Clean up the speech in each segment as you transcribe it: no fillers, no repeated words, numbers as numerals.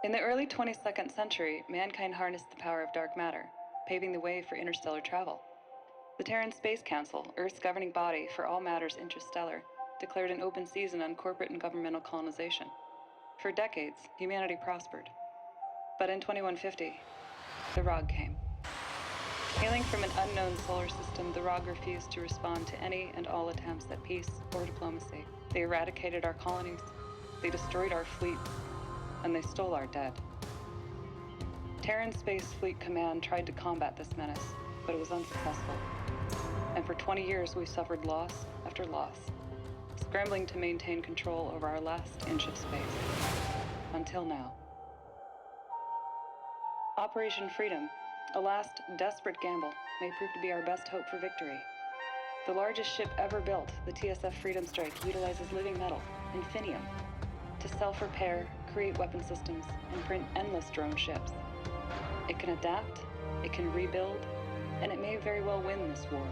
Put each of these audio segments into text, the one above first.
In the early 22nd century, mankind harnessed the power of dark matter, paving the way for interstellar travel. The Terran Space Council, Earth's governing body for all matters interstellar, declared an open season on corporate and governmental colonization. For decades, humanity prospered. But in 2150, the ROG came. Hailing from an unknown solar system, the ROG refused to respond to any and all attempts at peace or diplomacy. They eradicated our colonies, they destroyed our fleet, and they stole our dead. Terran Space Fleet Command tried to combat this menace, but it was unsuccessful. And for 20 years, we suffered loss after loss, scrambling to maintain control over our last inch of space. Until now. Operation Freedom, a last desperate gamble, may prove to be our best hope for victory. The largest ship ever built, the TSF Freedom Strike, utilizes living metal, Infinium, to self-repair, create weapon systems, and print endless drone ships. It can adapt, it can rebuild, and it may very well win this war.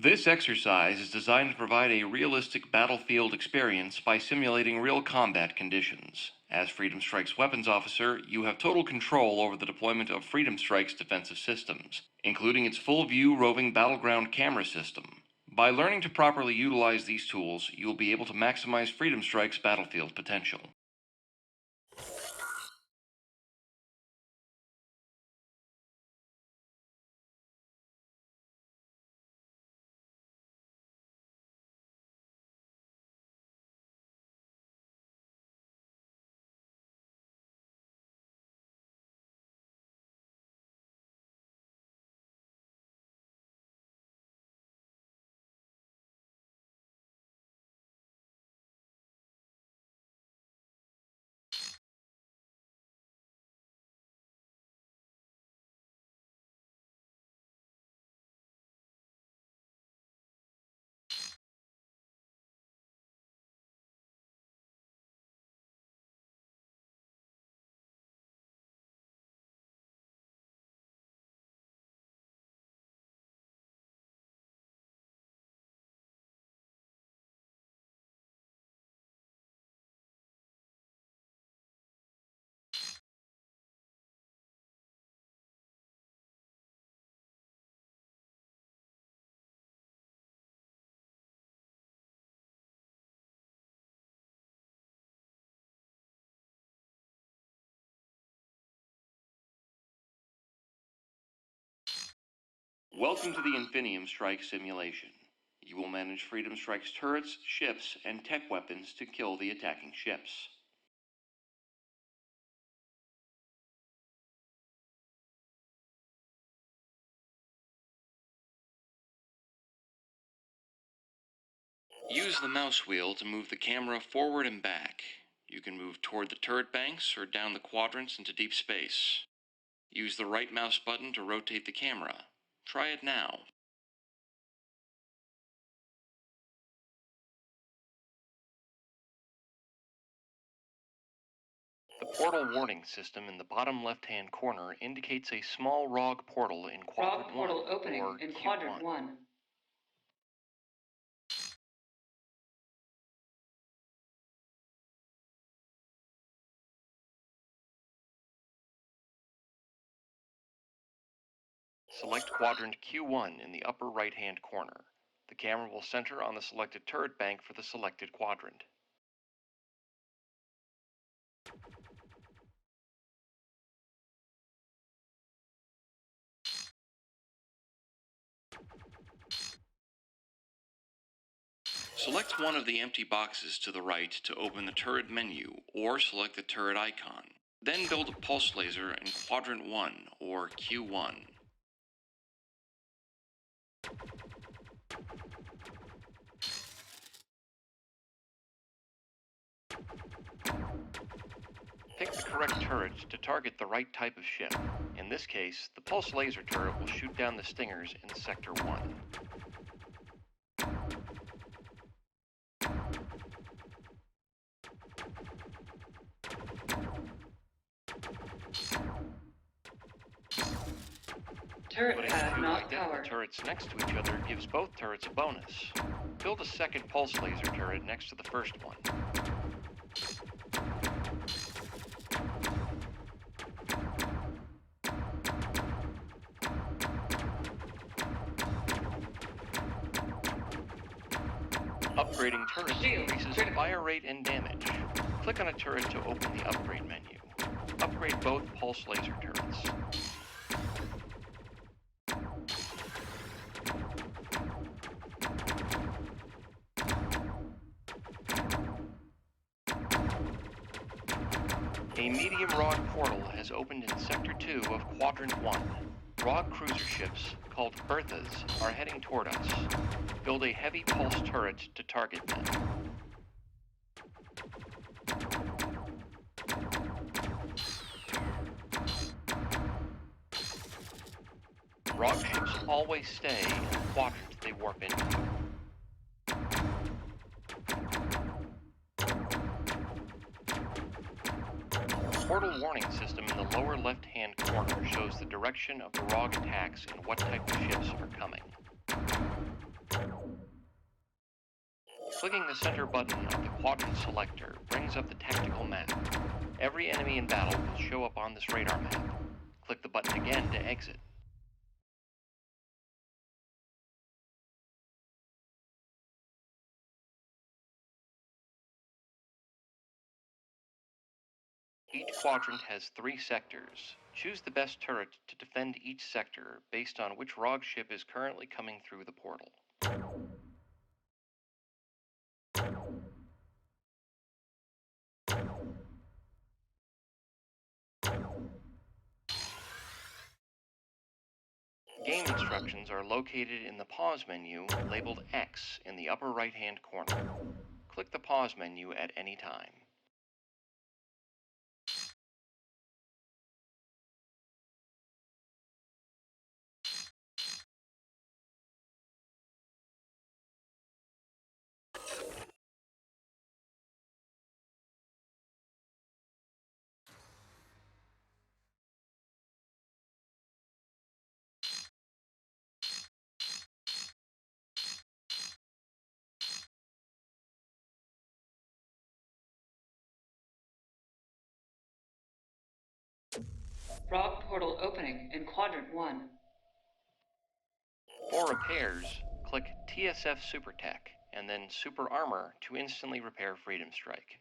This exercise is designed to provide a realistic battlefield experience by simulating real combat conditions. As Freedom Strike's weapons officer, you have total control over the deployment of Freedom Strike's defensive systems, including its full-view roving battleground camera system. By learning to properly utilize these tools, you will be able to maximize Freedom Strike's battlefield potential. Welcome to the Infinium Strike simulation. You will manage Freedom Strike's turrets, ships, and tech weapons to kill the attacking ships. Use the mouse wheel to move the camera forward and back. You can move toward the turret banks or down the quadrants into deep space. Use the right mouse button to rotate the camera. Try it now. The portal warning system in the bottom left-hand corner indicates a small ROG portal in Quadrant 1, ROG portal opening or in Q1. Quadrant 1. Select Quadrant Q1 in the upper right-hand corner. The camera will center on the selected turret bank for the selected quadrant. Select one of the empty boxes to the right to open the turret menu, or select the turret icon. Then build a pulse laser in Quadrant 1, or Q1. Pick the correct turret to target the right type of ship. In this case, the pulse laser turret will shoot down the stingers in Sector 1. Turret Putting pad two not identical powered. turrets next to each other gives both turrets a bonus. Build a second pulse laser turret next to the first one. Upgrading turrets Shield increases critical. fire rate and damage. Click on a turret to open the upgrade menu. Upgrade both pulse laser turrets. A medium ROG portal has opened in Sector 2 of Quadrant 1. ROG cruiser ships, called Berthas, are heading toward us. Build a heavy pulse turret to target them. ROG ships always stay in the quadrant they warp into. The portal warning system in the lower left-hand corner shows the direction of the ROG attacks and what type of ships are coming. Clicking the center button of the quadrant selector brings up the tactical map. Every enemy in battle will show up on this radar map. Click the button again to exit. Each quadrant has 3 sectors. Choose the best turret to defend each sector based on which ROG ship is currently coming through the portal. Game instructions are located in the pause menu labeled X in the upper right-hand corner. Click the pause menu at any time. ROG portal opening in Quadrant 1. For repairs, click TSF Super Tech and then Super Armor to instantly repair Freedom Strike.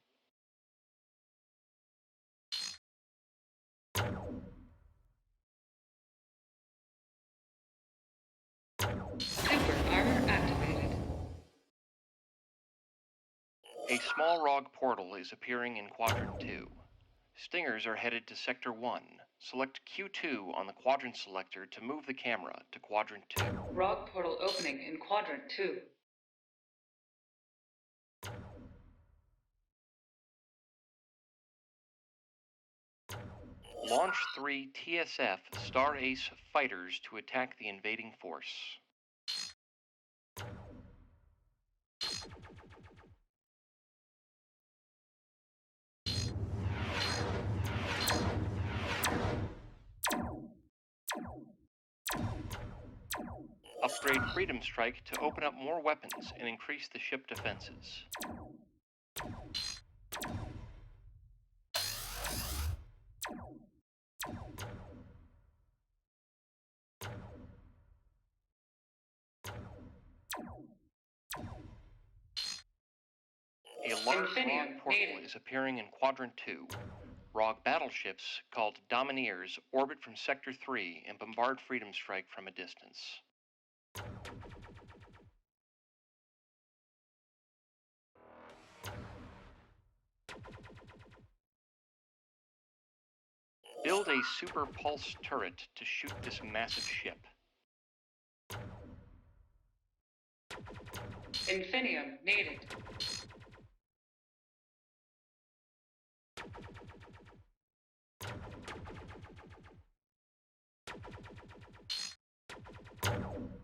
Super armor activated. A small ROG portal is appearing in Quadrant 2. Stingers are headed to Sector 1. Select Q2 on the quadrant selector to move the camera to Quadrant 2. ROG portal opening in Quadrant 2. Launch 3 TSF Star Ace fighters to attack the invading force. Upgrade Freedom Strike to open up more weapons and increase the ship defenses. A large Infinium ROG portal needed. is appearing in Quadrant 2. ROG battleships, called Domineers, orbit from Sector 3 and bombard Freedom Strike from a distance. Build a super pulse turret to shoot this massive ship. Infinium needed.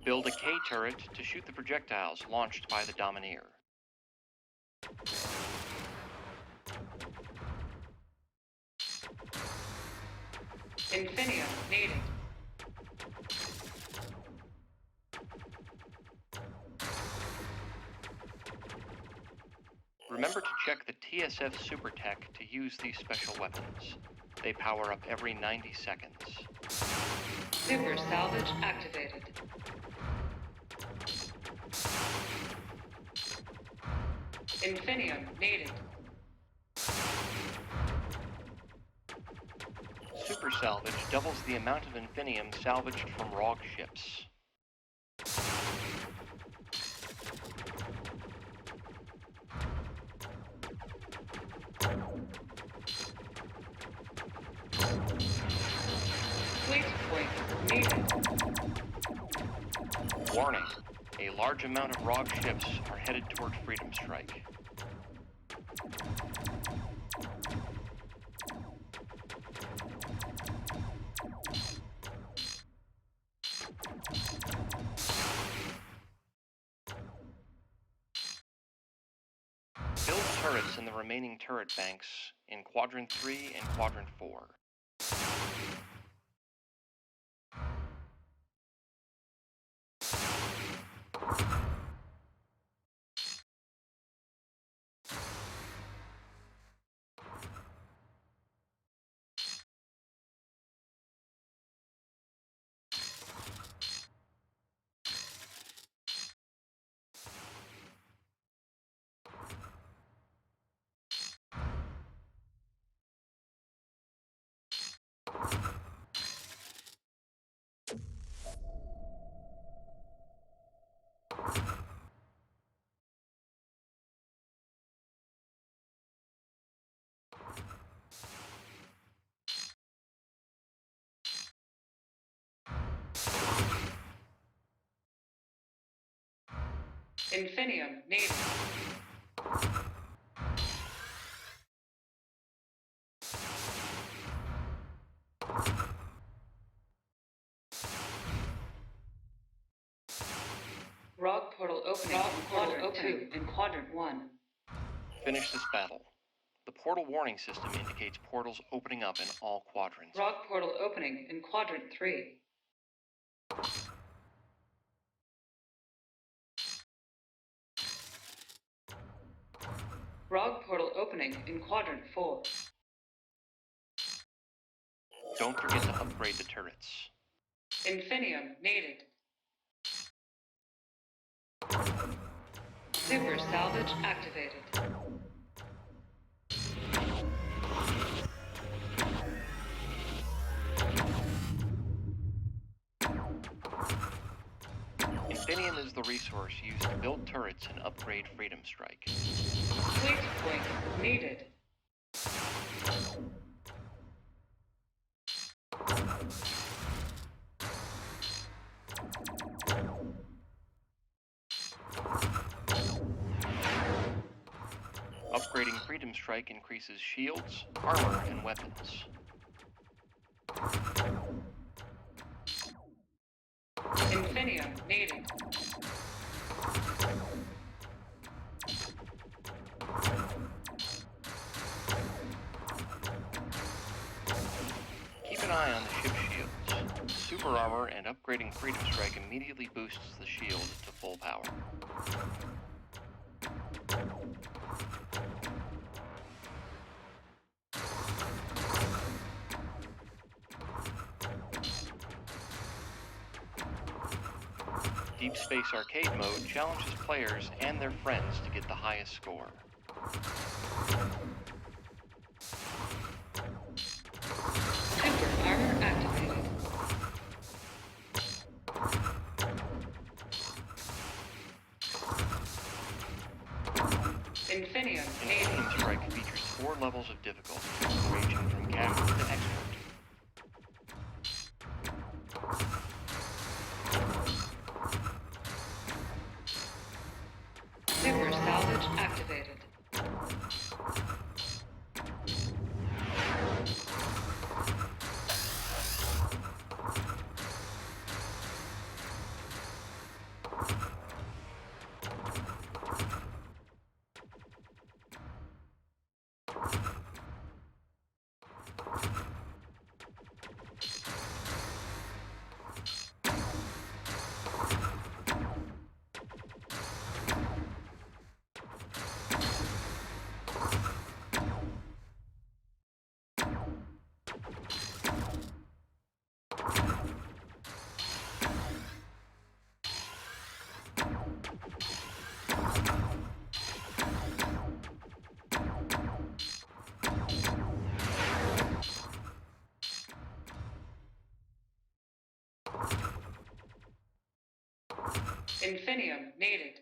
Build a K turret to shoot the projectiles launched by the Domineer. Infinium needed. Remember to check the TSF Super Tech to use these special weapons. They power up every 90 seconds. Super salvage activated. Infinium needed. Super salvage doubles the amount of Infinium salvaged from ROG ships. Fleet point needed. Warning, a large amount of ROG ships are headed toward Freedom Strike. Build turrets in the remaining turret banks in Quadrant 3 and Quadrant 4. Infinium needed. ROG portal opening in Quadrant 1. Finish this battle. The portal warning system indicates portals opening up in all quadrants. ROG portal opening in Quadrant 3. ROG portal opening in Quadrant 4. Don't forget to upgrade the turrets. Infinium needed. Super salvage activated. Infinium is the resource used to build turrets and upgrade Freedom Strike. Fleet point needed. Upgrading Freedom Strike increases shields, armor, and weapons. Infinium needed. Keep an eye on the ship shields. Super armor and upgrading Freedom Strike immediately boosts the shield to full power. Deep Space Arcade Mode challenges players and their friends to get the highest score. Timber armor activated. Infinium needed. Infinium Strike features 4 levels of difficulty, ranging from casual to expert. Timber salvage activated. Infinium needed.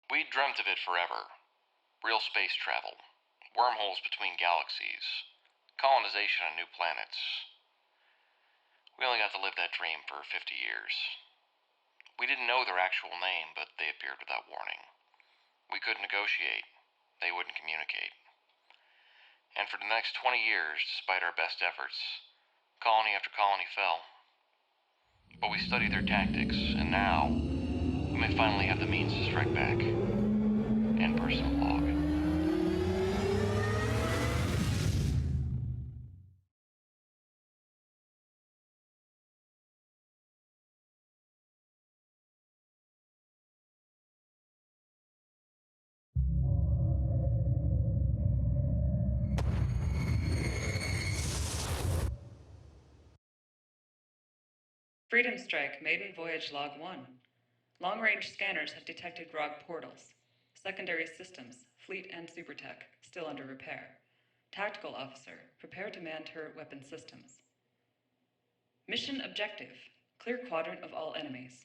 We dreamt of it forever. Real space travel, wormholes between galaxies, colonization on new planets. We only got to live that dream for 50 years. We didn't know their actual name, but they appeared without warning. We couldn't negotiate. They wouldn't communicate. And for the next 20 years, despite our best efforts, colony after colony fell. But we studied their tactics, and now we may finally have the means to strike back. End personal log. Freedom Strike maiden voyage log 1. Long-range scanners have detected rogue portals. Secondary systems, fleet and supertech, still under repair. Tactical officer, prepare to man turret weapon systems. Mission objective, clear quadrant of all enemies.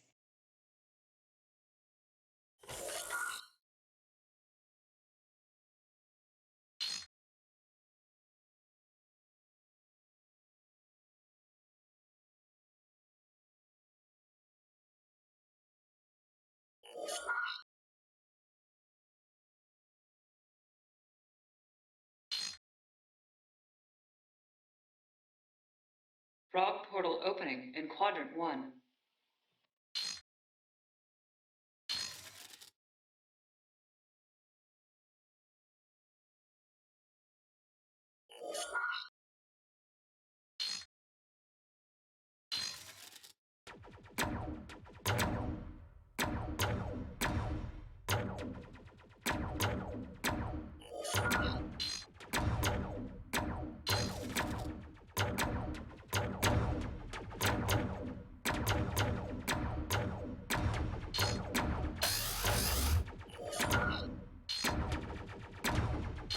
Rogue portal opening in quadrant 1.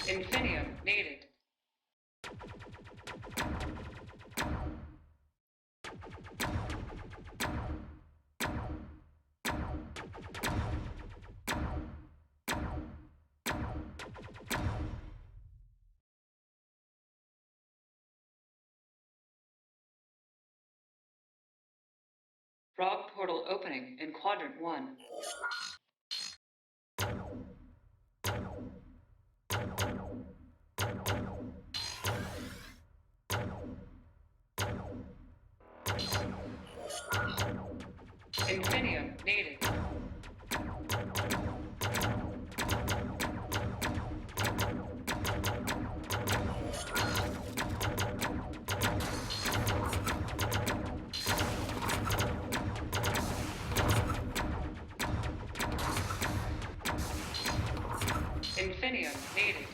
Infinium needed. Frog portal opening in quadrant 1. Infinium needed. Infinium needed.